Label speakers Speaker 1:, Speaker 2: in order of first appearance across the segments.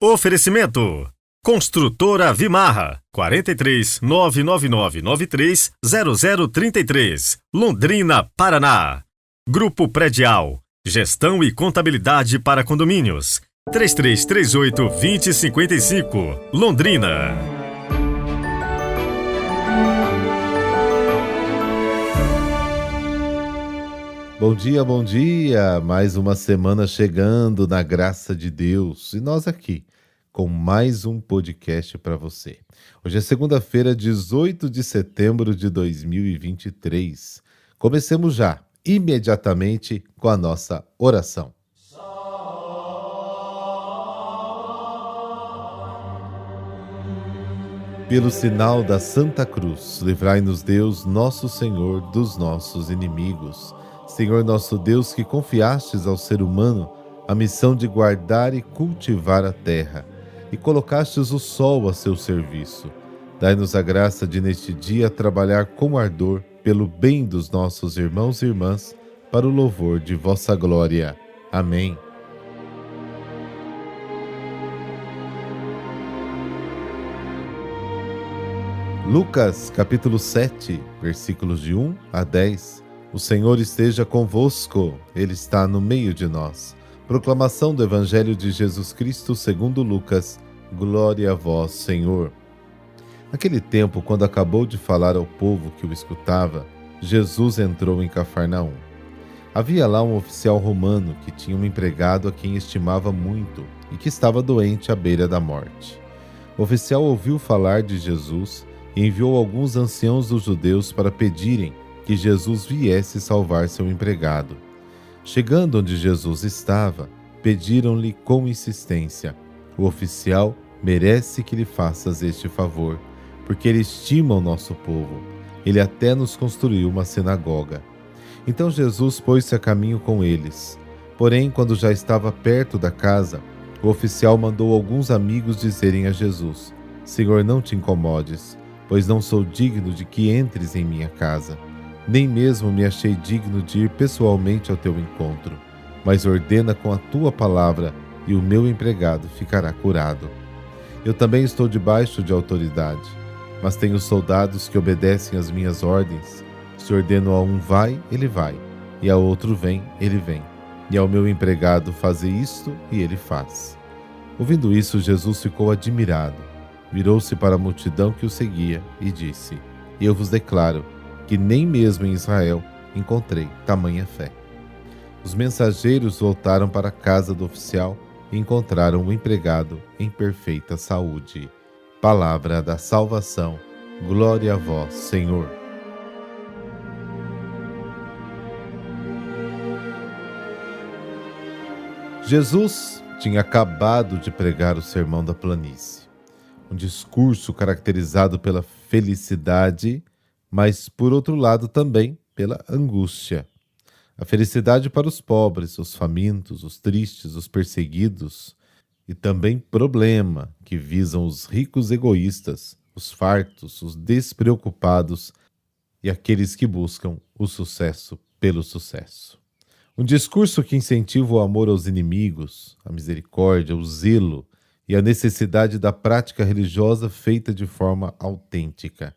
Speaker 1: Oferecimento: Construtora Vimarra, 43 99993 0033, Londrina, Paraná. Grupo Predial, Gestão e Contabilidade para Condomínios, 3338-2055, Londrina.
Speaker 2: Bom dia, bom dia! Mais uma semana chegando na graça de Deus e nós aqui com mais um podcast para você. Hoje é segunda-feira, 18 de setembro de 2023. Comecemos já, imediatamente, com a nossa oração. Pelo sinal da Santa Cruz, livrai-nos Deus, nosso Senhor, dos nossos inimigos. Senhor nosso Deus, que confiastes ao ser humano a missão de guardar e cultivar a terra, e colocastes o sol a seu serviço. Dai-nos a graça de neste dia trabalhar com ardor pelo bem dos nossos irmãos e irmãs, para o louvor de vossa glória. Amém. Lucas, capítulo 7, versículos de 1 a 10. O Senhor esteja convosco, Ele está no meio de nós. Proclamação do Evangelho de Jesus Cristo segundo Lucas. Glória a vós, Senhor. Naquele tempo, quando acabou de falar ao povo que o escutava, Jesus entrou em Cafarnaum. Havia lá um oficial romano que tinha um empregado a quem estimava muito e que estava doente à beira da morte. O oficial ouviu falar de Jesus e enviou alguns anciãos dos judeus para pedirem que Jesus viesse salvar seu empregado. Chegando onde Jesus estava, pediram-lhe com insistência: o oficial merece que lhe faças este favor, porque ele estima o nosso povo. Ele até nos construiu uma sinagoga. Então Jesus pôs-se a caminho com eles. Porém, quando já estava perto da casa, o oficial mandou alguns amigos dizerem a Jesus: Senhor, não te incomodes, pois não sou digno de que entres em minha casa. Nem mesmo me achei digno de ir pessoalmente ao teu encontro, mas ordena com a tua palavra e o meu empregado ficará curado. Eu também estou debaixo de autoridade, mas tenho soldados que obedecem às minhas ordens. Se ordeno a um vai, ele vai, e a outro vem, ele vem, e ao meu empregado faze isto e ele faz. Ouvindo isso, Jesus ficou admirado, virou-se para a multidão que o seguia e disse: Eu vos declaro que nem mesmo em Israel encontrei tamanha fé. Os mensageiros voltaram para a casa do oficial e encontraram o empregado em perfeita saúde. Palavra da salvação. Glória a vós, Senhor. Jesus tinha acabado de pregar o Sermão da Planície, um discurso caracterizado pela felicidade, mas, por outro lado, também pela angústia. A felicidade para os pobres, os famintos, os tristes, os perseguidos, e também problema que visam os ricos egoístas, os fartos, os despreocupados e aqueles que buscam o sucesso pelo sucesso. Um discurso que incentiva o amor aos inimigos, a misericórdia, o zelo e a necessidade da prática religiosa feita de forma autêntica.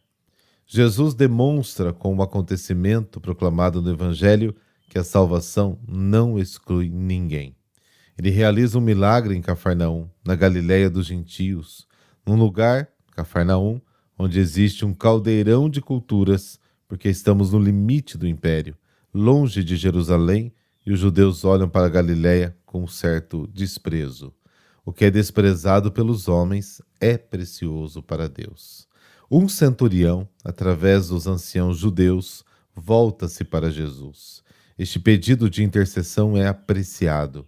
Speaker 2: Jesus demonstra com o acontecimento proclamado no Evangelho que a salvação não exclui ninguém. Ele realiza um milagre em Cafarnaum, na Galiléia dos gentios, num lugar, Cafarnaum, onde existe um caldeirão de culturas, porque estamos no limite do império, longe de Jerusalém, e os judeus olham para a Galiléia com um certo desprezo. O que é desprezado pelos homens é precioso para Deus. Um centurião, através dos anciãos judeus, volta-se para Jesus. Este pedido de intercessão é apreciado.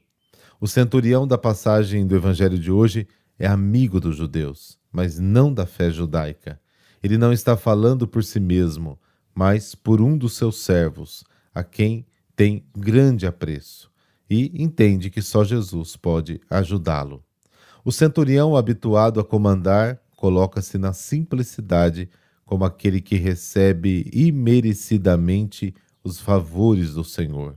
Speaker 2: O centurião da passagem do Evangelho de hoje é amigo dos judeus, mas não da fé judaica. Ele não está falando por si mesmo, mas por um dos seus servos, a quem tem grande apreço, e entende que só Jesus pode ajudá-lo. O centurião, habituado a comandar, coloca-se na simplicidade como aquele que recebe imerecidamente os favores do Senhor.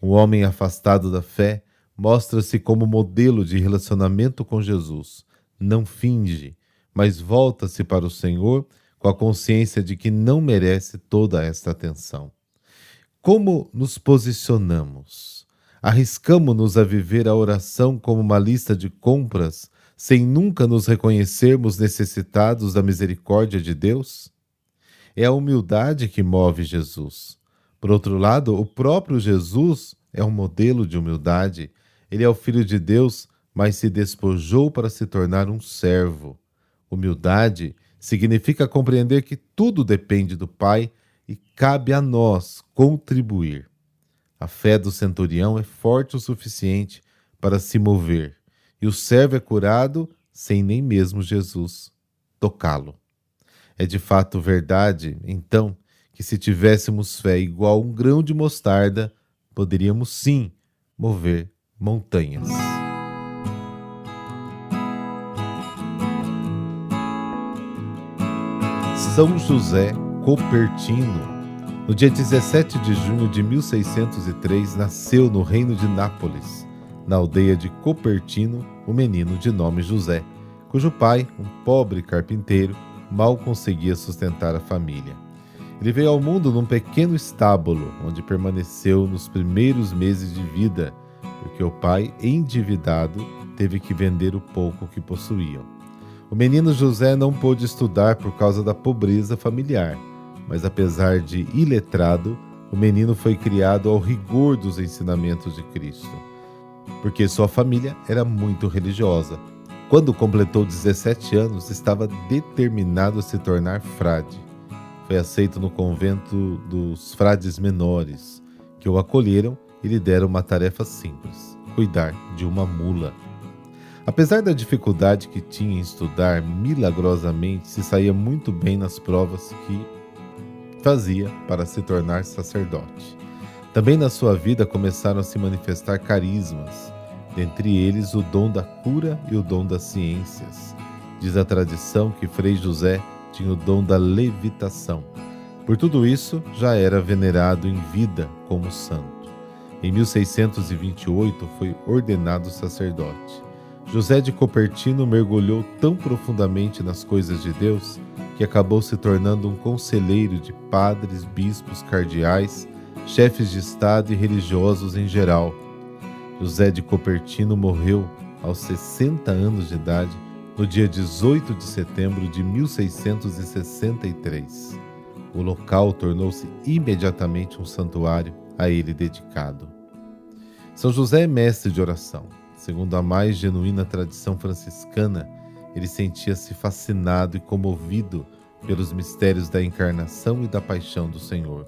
Speaker 2: Um homem afastado da fé mostra-se como modelo de relacionamento com Jesus. Não finge, mas volta-se para o Senhor com a consciência de que não merece toda esta atenção. Como nos posicionamos? Arriscamo-nos a viver a oração como uma lista de compras, sem nunca nos reconhecermos necessitados da misericórdia de Deus? É a humildade que move Jesus. Por outro lado, o próprio Jesus é um modelo de humildade. Ele é o Filho de Deus, mas se despojou para se tornar um servo. Humildade significa compreender que tudo depende do Pai e cabe a nós contribuir. A fé do centurião é forte o suficiente para se mover, e o servo é curado sem nem mesmo Jesus tocá-lo. É de fato verdade, então, que se tivéssemos fé igual a um grão de mostarda, poderíamos sim mover montanhas. São José Copertino. No dia 17 de junho de 1603, nasceu no reino de Nápoles, na aldeia de Copertino, um menino de nome José, cujo pai, um pobre carpinteiro, mal conseguia sustentar a família. Ele veio ao mundo num pequeno estábulo, onde permaneceu nos primeiros meses de vida, porque o pai, endividado, teve que vender o pouco que possuíam. O menino José não pôde estudar por causa da pobreza familiar, mas apesar de iletrado, o menino foi criado ao rigor dos ensinamentos de Cristo, porque sua família era muito religiosa. Quando completou 17 anos, estava determinado a se tornar frade. Foi aceito no convento dos frades menores, que o acolheram e lhe deram uma tarefa simples: cuidar de uma mula. Apesar da dificuldade que tinha em estudar, milagrosamente se saía muito bem nas provas que fazia para se tornar sacerdote. Também na sua vida começaram a se manifestar carismas, dentre eles o dom da cura e o dom das ciências. Diz a tradição que Frei José tinha o dom da levitação. Por tudo isso, já era venerado em vida como santo. Em 1628 foi ordenado sacerdote. José de Copertino mergulhou tão profundamente nas coisas de Deus que acabou se tornando um conselheiro de padres, bispos, cardeais, chefes de Estado e religiosos em geral. José de Copertino morreu aos 60 anos de idade no dia 18 de setembro de 1663. O local tornou-se imediatamente um santuário a ele dedicado. São José é mestre de oração. Segundo a mais genuína tradição franciscana, ele sentia-se fascinado e comovido pelos mistérios da encarnação e da paixão do Senhor.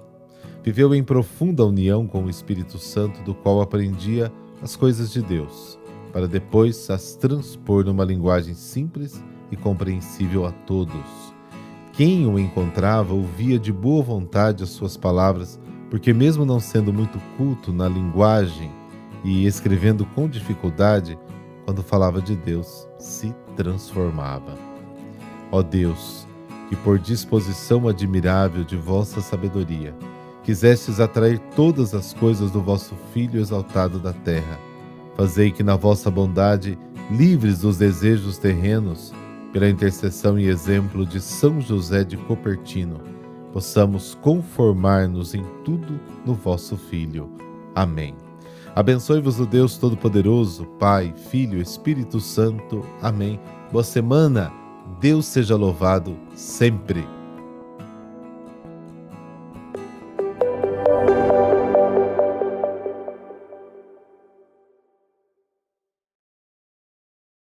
Speaker 2: Viveu em profunda união com o Espírito Santo, do qual aprendia as coisas de Deus, para depois as transpor numa linguagem simples e compreensível a todos. Quem o encontrava ouvia de boa vontade as suas palavras, porque mesmo não sendo muito culto na linguagem e escrevendo com dificuldade, quando falava de Deus, se transformava. Ó Deus, que por disposição admirável de vossa sabedoria, quisestes atrair todas as coisas do vosso Filho exaltado da terra, fazei que na vossa bondade, livres dos desejos terrenos, pela intercessão e exemplo de São José de Copertino, possamos conformar-nos em tudo no vosso Filho. Amém. Abençoe-vos o Deus Todo-Poderoso, Pai, Filho, Espírito Santo. Amém. Boa semana. Deus seja louvado sempre.